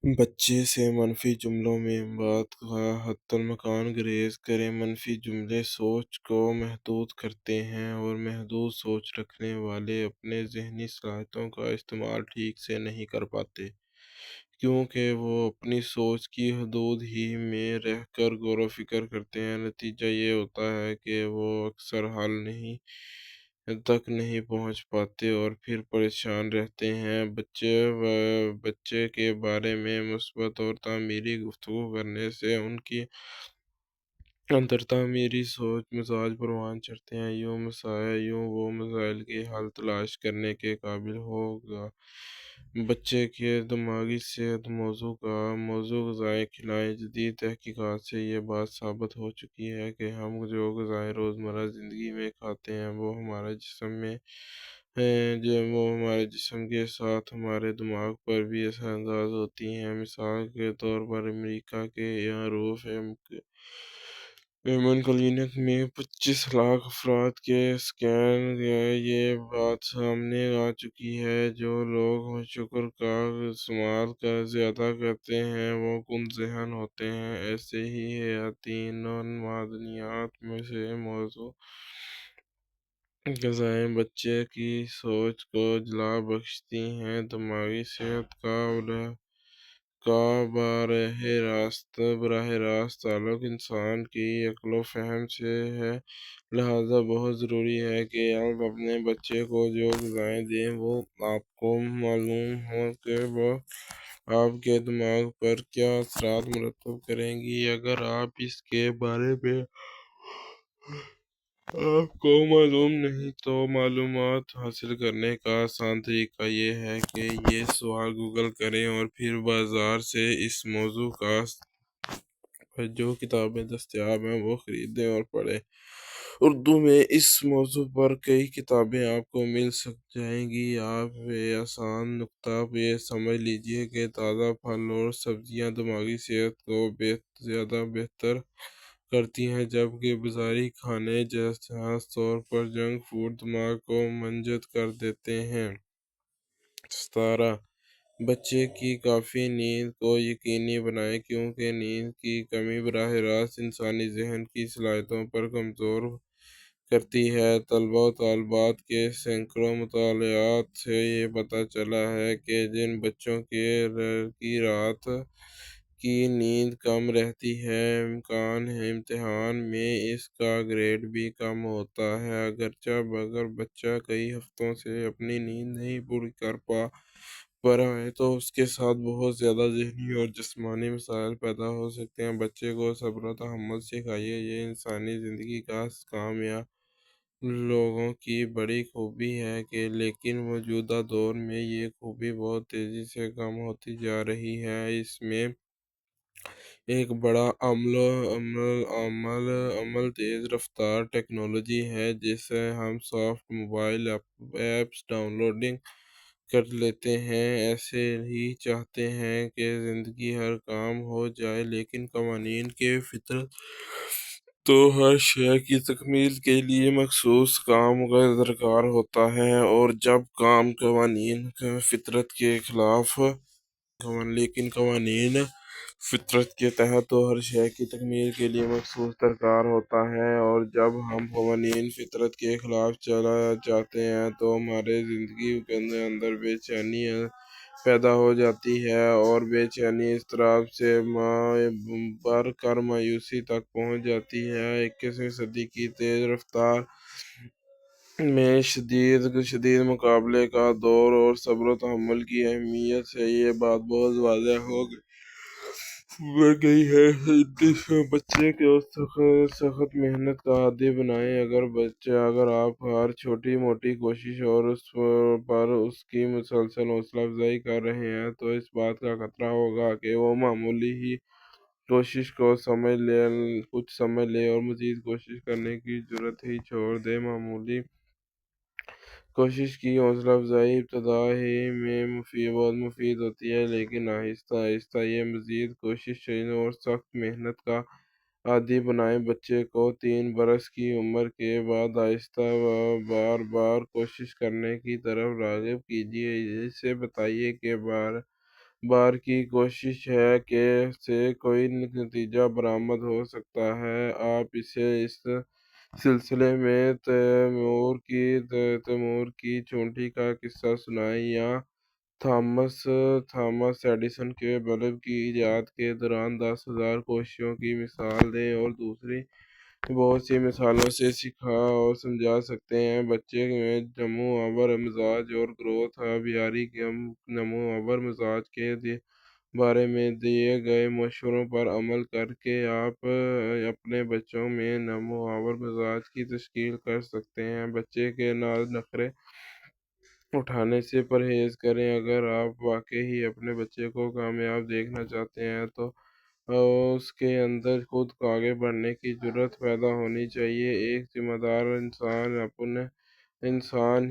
بچے سے منفی جملوں میں بات کا حتی الامکان گریز کریں۔ منفی جملے سوچ کو محدود کرتے ہیں اور محدود سوچ رکھنے والے اپنے ذہنی صلاحیتوں کا استعمال ٹھیک سے نہیں کر پاتے، کیونکہ وہ اپنی سوچ کی حدود ہی میں رہ کر غور و فکر کرتے ہیں۔ نتیجہ یہ ہوتا ہے کہ وہ اکثر حل تک نہیں پہنچ پاتے اور پھر پریشان رہتے ہیں۔ بچے کے بارے میں مثبت اور تعمیری گفتگو کرنے سے ان کی اندر تعمیری سوچ مزاج پروان چڑھتے ہیں۔ یوں وہ مسائل کے حل تلاش کرنے کے قابل ہوگا۔ بچے کی دماغی صحت موضوع غذائیں کھلائیں۔ جدید تحقیقات سے یہ بات ثابت ہو چکی ہے کہ ہم جو غذائیں روزمرہ زندگی میں کھاتے ہیں وہ ہمارے جسم کے ساتھ ہمارے دماغ پر بھی اثر انداز ہوتی ہیں۔ مثال کے طور پر امریکہ کے معروف ایمن کلینک میں 25 لاکھ افراد کے سکین یہ بات سامنے آ چکی ہے۔ جو لوگ شکر کا استعمال زیادہ کرتے ہیں وہ کم ذہن ہوتے ہیں۔ ایسے ہی حیاتیاتی معدنیات سے موزوں غذائیں بچے کی سوچ کو جلا بخشتی ہیں۔ دماغی صحت کا براہ راست تعلق انسان کی عقل و فہم سے ہے، لہذا بہت ضروری ہے کہ آپ اپنے بچے کو جو غذائیں دیں وہ آپ کو معلوم ہو کہ وہ آپ کے دماغ پر کیا اثرات مرتب کریں گی۔ اگر اس کے بارے میں آپ کو معلوم نہیں تو معلومات حاصل کرنے کا آسان طریقہ یہ ہے کہ یہ سوال گوگل کریں اور پھر بازار سے اس موضوع پر جو کتابیں دستیاب ہیں وہ خریدیں اور پڑھیں۔ اردو میں اس موضوع پر کئی کتابیں آپ کو مل جائیں گی۔ آپ آسان نکتہ یہ سمجھ لیجئے کہ تازہ پھل اور سبزیاں دماغی صحت کو زیادہ بہتر کرتی ہیں، جبکہ بازاری کھانے خاص طور پر جنک فوڈ دماغ کو منجمد کر دیتے ہیں۔ 17 بچے کی کافی نیند کو یقینی بنائیں، کیونکہ نیند کی کمی براہ راست انسانی ذہن کی صلاحیتوں کو کمزور کرتی ہے۔ طلباء و طالبات کے سینکڑوں مطالعات سے یہ پتہ چلا ہے کہ جن بچوں کی رات کی نیند کم رہتی ہے، امتحان میں اس کا گریڈ بھی کم ہوتا ہے۔ اگر بچہ کئی ہفتوں سے اپنی نیند نہیں پوری کر پا رہا ہے تو اس کے ساتھ بہت زیادہ ذہنی اور جسمانی مسائل پیدا ہو سکتے ہیں۔ بچے کو صبر و تحمل سکھائیے، یہ انسانی زندگی کا کامیاب لوگوں کی بڑی خوبی ہے، لیکن موجودہ دور میں یہ خوبی بہت تیزی سے کم ہوتی جا رہی ہے۔ اس میں ایک بڑا عامل تیز رفتار ٹیکنالوجی ہے، جسے ہم soft mobile apps download کر لیتے ہیں، ایسے ہی چاہتے ہیں کہ زندگی ہر کام ہو جائے، لیکن قوانین کی فطرت تو ہر شے کی تکمیل کے لیے مخصوص کام کا درکار ہوتا ہے، اور جب کام قوانین فطرت کے خلاف لیکن قوانین فطرت کے تحت تو ہر شے کی تکمیل کے لیے مخصوص درکار ہوتا ہے، اور جب ہم قوانین فطرت کے خلاف چلتے ہیں تو ہماری زندگی کے اندر بے چینی پیدا ہو جاتی ہے، اور بے چینی اضطراب سے بڑھ کر مایوسی تک پہنچ جاتی ہے۔ 21ویں صدی کی تیز رفتار میں شدید مقابلے کا دور اور صبر و تحمل کی اہمیت سے یہ بات بہت واضح ہو گئی ہے۔ بچے کو سخت محنت کا عادی بنائیں۔ اگر آپ ہر چھوٹی موٹی کوشش پر اس کی مسلسل حوصلہ افزائی کر رہے ہیں تو اس بات کا خطرہ ہوگا کہ وہ معمولی ہی کوشش کو کچھ سمجھ لے اور مزید کوشش کرنے کی جرات ہی چھوڑ دے۔ معمولی کوشش کی حوصلہ افزائی ابتدا ہی میں بہت مفید ہوتی ہے، لیکن آہستہ آہستہ یہ مزید کوشش اور سخت محنت کا عادی بنائیں۔ بچے کو 3 برس کی عمر کے بعد آہستہ بار بار کوشش کرنے کی طرف راغب کیجئے۔ اسے بتائیے کہ بار کی کوشش ہے کہ سے کوئی نتیجہ برآمد ہو سکتا ہے۔ آپ اسے اس سلسلے میں تیمور کی چونٹی کا قصہ سنائیں، یا تھامس ایڈیسن کے بلب کی ایجاد کے دوران 10,000 کوششوں کی مثال دیں، اور دوسری بہت سی مثالوں سے سکھا اور سمجھا سکتے ہیں۔ بچے میں نمو آور مزاج اور گروتھ بیہیویئر کے نمو آور مزاج کے بارے میں دیے گئے مشوروں پر عمل کر کے آپ اپنے بچوں میں نمو آور مزاج کی تشکیل کر سکتے ہیں۔ بچے کے ناز نخرے اٹھانے سے پرہیز کریں۔ اگر آپ واقعی اپنے بچے کو کامیاب دیکھنا چاہتے ہیں تو اس کے اندر خود کو آگے بڑھنے کی جرات پیدا ہونی چاہیے۔ ایک ذمہ دار انسان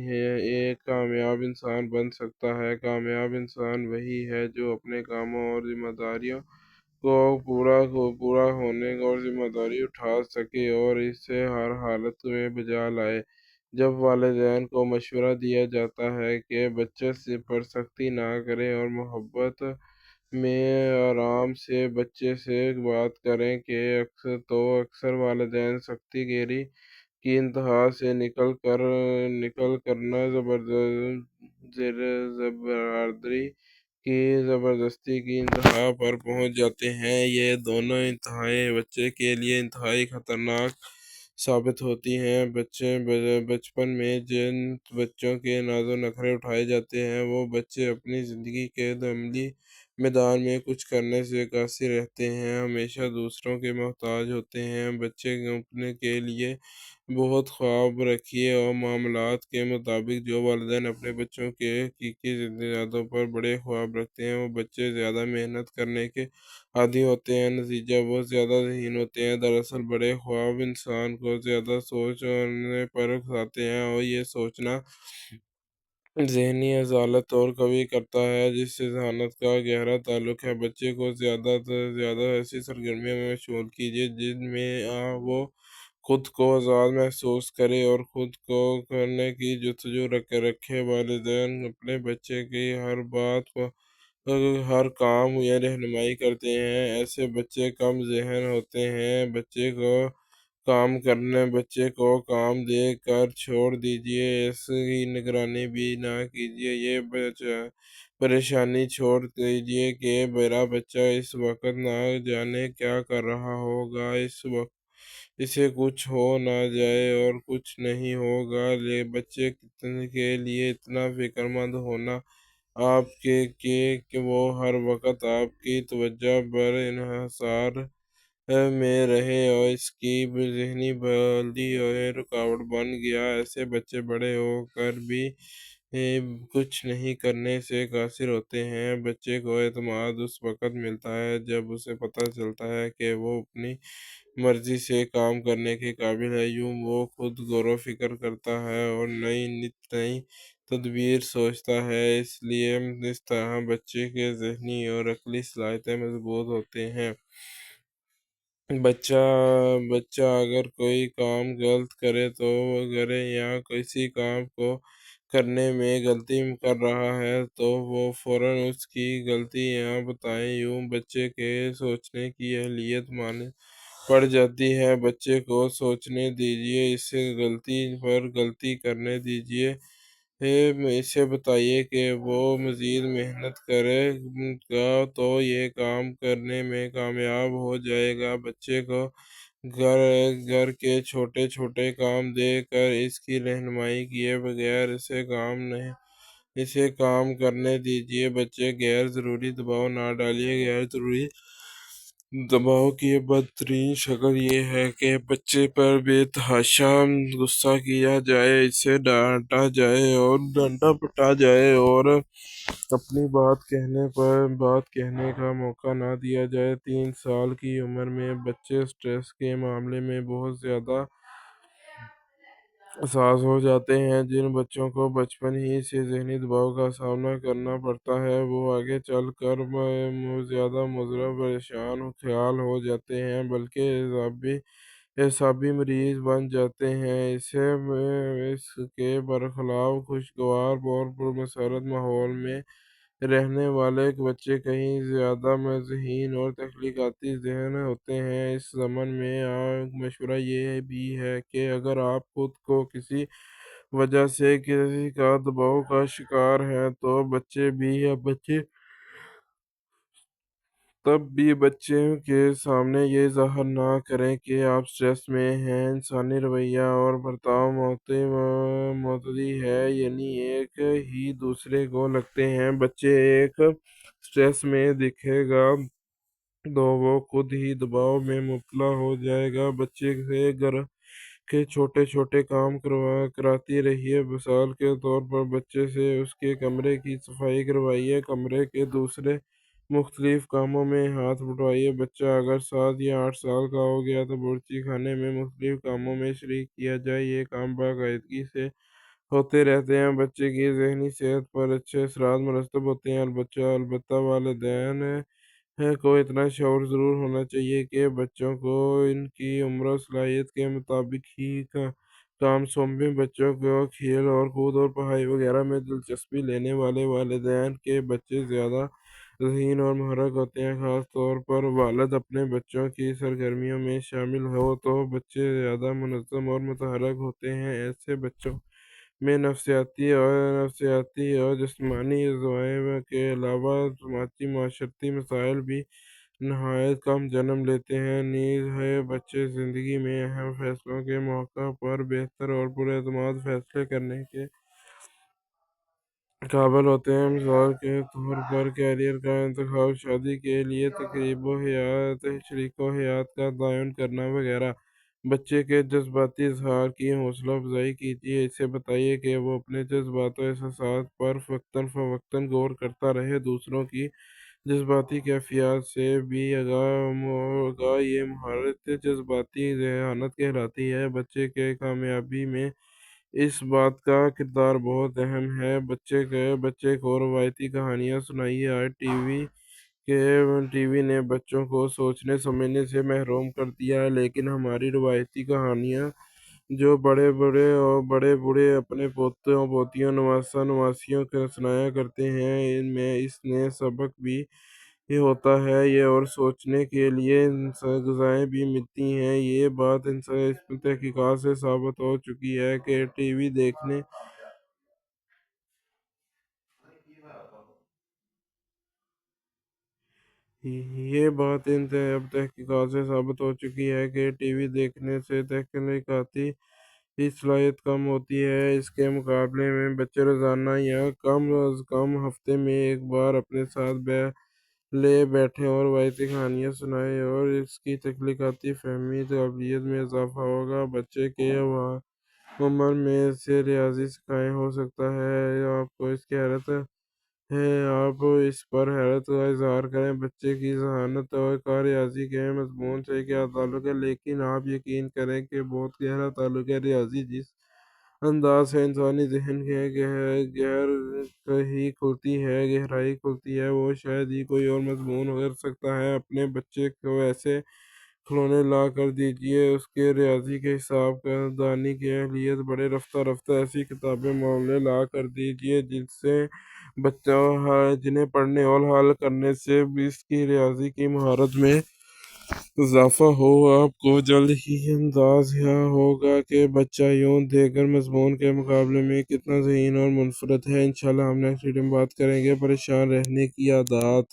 ایک کامیاب انسان بن سکتا ہے۔ کامیاب انسان وہی ہے جو اپنے کاموں اور ذمہ داریوں کو پورا ہونے اور ذمہ داری اٹھا سکے اور اسے ہر حالت میں بجا لائے۔ جب والدین کو مشورہ دیا جاتا ہے کہ بچے پر سختی نہ کریں اور محبت میں آرام سے بچے سے بات کریں کہ اکثر والدین سختی گیری کی انتہا سے نکل کرنا زبردستی کی انتہا پر پہنچ جاتے ہیں۔ یہ دونوں انتہائیں بچے کے لیے انتہائی خطرناک ثابت ہوتی ہیں۔ بچپن میں جن بچوں کے ناز و نخرے اٹھائے جاتے ہیں وہ بچے اپنی زندگی کے عملی میدان میں کچھ کرنے سے قاصر رہتے ہیں، ہمیشہ دوسروں کے محتاج ہوتے ہیں۔ بچے اپنے کے لیے بہت خواب رکھیے اور معاملات کے مطابق جو والدین اپنے بچوں کے حقیقی ضروریاتوں پر بڑے خواب رکھتے ہیں وہ بچے زیادہ محنت کرنے کے عادی ہوتے ہیں، نتیجہ وہ زیادہ ذہین ہوتے ہیں۔ دراصل بڑے خواب انسان کو زیادہ سوچنے پر اکساتے ہیں اور یہ سوچنا ذہنی عضلات اور قوی کرتا ہے جس سے ذہانت کا گہرا تعلق ہے۔ بچے کو زیادہ سے زیادہ ایسی سرگرمیوں میں مشغول کیجیے جن میں وہ خود کو آزاد محسوس کرے اور خود کو کرنے کی جستجو رکھے۔ والدین اپنے بچے کی ہر بات ہر کام یا رہنمائی کرتے ہیں، ایسے بچے کم ذہین ہوتے ہیں۔ بچے کو کام دے کر چھوڑ دیجیے، اس کی نگرانی بھی نہ کیجیے۔ یہ پریشانی چھوڑ دیجیے کہ میرا بچہ اس وقت نہ جانے کیا کر رہا ہوگا، اس وقت اسے کچھ ہو نہ جائے اور کچھ نہیں ہوگا۔ بچے کے لیے اتنا فکر مند ہونا آپ کے کہ وہ ہر وقت آپ کی توجہ بر انحصار میں رہے اور اس کی ذہنی بلندی اور رکاوٹ بن گیا۔ ایسے بچے بڑے ہو کر بھی کچھ نہیں کرنے سے قاصر ہوتے ہیں۔ بچے کو اعتماد اس وقت ملتا ہے جب اسے پتہ چلتا ہے کہ وہ اپنی مرضی سے کام کرنے کے قابل ہے۔ یوں وہ خود غور و فکر کرتا ہے اور نئی تدبیر سوچتا ہے۔ اس طرح بچے کے ذہنی اور عقلی صلاحیتیں مضبوط ہوتے ہیں۔ بچہ اگر کوئی کام غلط کرے یا کسی کام کو کرنے میں غلطی کر رہا ہے تو وہ فوراً اس کی غلطیاں بتائیں، یوں بچے کے سوچنے کی اہلیت پڑ جاتی ہے۔ بچے کو سوچنے دیجیے، اسے غلطی پر غلطی کرنے دیجیے۔ اسے بتائیے کہ وہ مزید محنت کرے گا تو یہ کام کرنے میں کامیاب ہو جائے گا۔ بچے کو گھر کے چھوٹے چھوٹے کام دے کر اس کی رہنمائی کیے بغیر اسے کام کرنے دیجیے۔ بچے غیر ضروری دباؤ نہ ڈالیے۔ غیر ضروری دباؤ کی بدترین شکل یہ ہے کہ بچے پر بے تحاشا غصہ کیا جائے، اسے ڈانٹا پٹا جائے اور اپنی بات کہنے کا موقع نہ دیا جائے۔ 3 سال کی عمر میں بچے سٹریس کے معاملے میں بہت زیادہ حساس ہو جاتے ہیں۔ جن بچوں کو بچپن ہی سے ذہنی دباؤ کا سامنا کرنا پڑتا ہے وہ آگے چل کر زیادہ مضطرب پریشان خیال ہو جاتے ہیں بلکہ اعصابی مریض بن جاتے ہیں۔ اس کے برخلاف خوشگوار اور پرمسرت ماحول میں رہنے والے بچے کہیں زیادہ ذہین اور تخلیقاتی ذہن ہوتے ہیں۔ اس ضمن میں مشورہ یہ بھی ہے کہ اگر آپ خود کو کسی وجہ سے کسی کا دباؤ کا شکار ہیں تو تب بھی بچوں کے سامنے یہ ظاہر نہ کریں کہ آپ سٹریس میں ہیں۔ انسانی رویہ اور برتاؤ معتدی ہے، یعنی ایک ہی دوسرے کو لگتے ہیں۔ بچے ایک سٹریس میں دکھے گا تو وہ خود ہی دباؤ میں مبتلا ہو جائے گا۔ بچے سے گھر کے چھوٹے چھوٹے کام کراتی رہیے۔ مثال کے طور پر بچے سے اس کے کمرے کی صفائی کروائیے، کمرے کے دوسرے مختلف کاموں میں ہاتھ بٹوائیے۔ بچہ اگر 7 یا 8 سال کا ہو گیا تو باورچی خانے میں مختلف کاموں میں شریک کیا جائے۔ یہ کام باقاعدگی سے ہوتے رہتے ہیں، بچے کی ذہنی صحت پر اچھے اثرات مرتب ہوتے ہیں۔ البتہ والدین کو اتنا شعور ضرور ہونا چاہیے کہ بچوں کو ان کی عمر و صلاحیت کے مطابق ہی کام سونپیں۔ بچوں کو کھیل اور کود اور پڑھائی وغیرہ میں دلچسپی لینے والے والدین کے بچے زیادہ ذہین اور متحرک ہوتے ہیں۔ خاص طور پر والد اپنے بچوں کی سرگرمیوں میں شامل ہوں تو بچے زیادہ منظم اور متحرک ہوتے ہیں۔ ایسے بچوں میں نفسیاتی اور جسمانی عوامل کے علاوہ سماجی معاشرتی مسائل بھی نہایت کم جنم لیتے ہیں۔ نیز یہ بچے زندگی میں اہم فیصلوں کے موقع پر بہتر اور پراعتماد فیصلے کرنے کے قابل ہوتے ہیں۔ مثال کے طور پر کیریئر کا انتخاب، شادی کے لیے تقریب و حیات، شریک حیات کا تعین کرنا وغیرہ۔ بچے کے جذباتی اظہار کی حوصلہ افزائی کیجیے، اسے بتائیے کہ وہ اپنے جذبات و احساسات پر وقتاً فوقتاً غور کرتا رہے، دوسروں کی جذباتی کیفیات سے بھی آگاہ ہو۔ یہ مہارت جذباتی ذہانت کہلاتی ہے۔ بچے کی کامیابی میں اس بات کا کردار بہت اہم ہے۔ بچے کو روایتی کہانیاں سنائیے۔ آج ٹی وی نے بچوں کو سوچنے سمجھنے سے محروم کر دیا ہے، لیکن ہماری روایتی کہانیاں جو بڑے بوڑھے اپنے پوتوں پوتیوں نواسا نواسیوں کو سنایا کرتے ہیں، ان میں اس سے سبق بھی ہوتا ہے اور سوچنے کے لیے غذائیں بھی ملتی ہیں۔ یہ بات اس تحقیقات سے ثابت ہو چکی ہے کہ ٹی وی دیکھنے سے تخلیقاتی صلاحیت کم ہوتی ہے۔ اس کے مقابلے میں بچے روزانہ یا کم از کم ہفتے میں ایک بار اپنے ساتھ بیٹھیں اور روایتی کہانیاں سنائیں اور اس کی تخلیقاتی فہمی قابلیت میں اضافہ ہوگا۔ بچے کے عمر میں اسے ریاضی سکھائیں، ہو سکتا ہے آپ کو اس کی حیرت ہے، آپ اس پر حیرت کا اظہار کریں۔ بچے کی ذہانت کا ریاضی کے مضمون سے کیا تعلق ہے؟ لیکن آپ یقین کریں کہ بہت گہرا تعلق ہے۔ ریاضی جس انداز سے انسانی ذہن کی گہرائی کھلتی ہے وہ شاید ہی کوئی اور مضمون کر سکتا ہے۔ اپنے بچے کو ایسے کھلونے لا کر دیجئے، اس کے ریاضی کے حساب دانی کی اہلیت بڑھے۔ رفتہ رفتہ ایسی کتابیں معاملے لا کر دیجئے جن سے جنہیں پڑھنے اور حل کرنے سے اس کی ریاضی کی مہارت میں اضافہ ہو۔ آپ کو جلد ہی اندازہ ہوگا کہ بچہ یوں دیگر مضامین کے مقابلے میں کتنا ذہین اور منفرد ہے۔ انشاءاللہ ہم نیکسٹ ویڈیو میں بات کریں گے پریشان رہنے کی عادات۔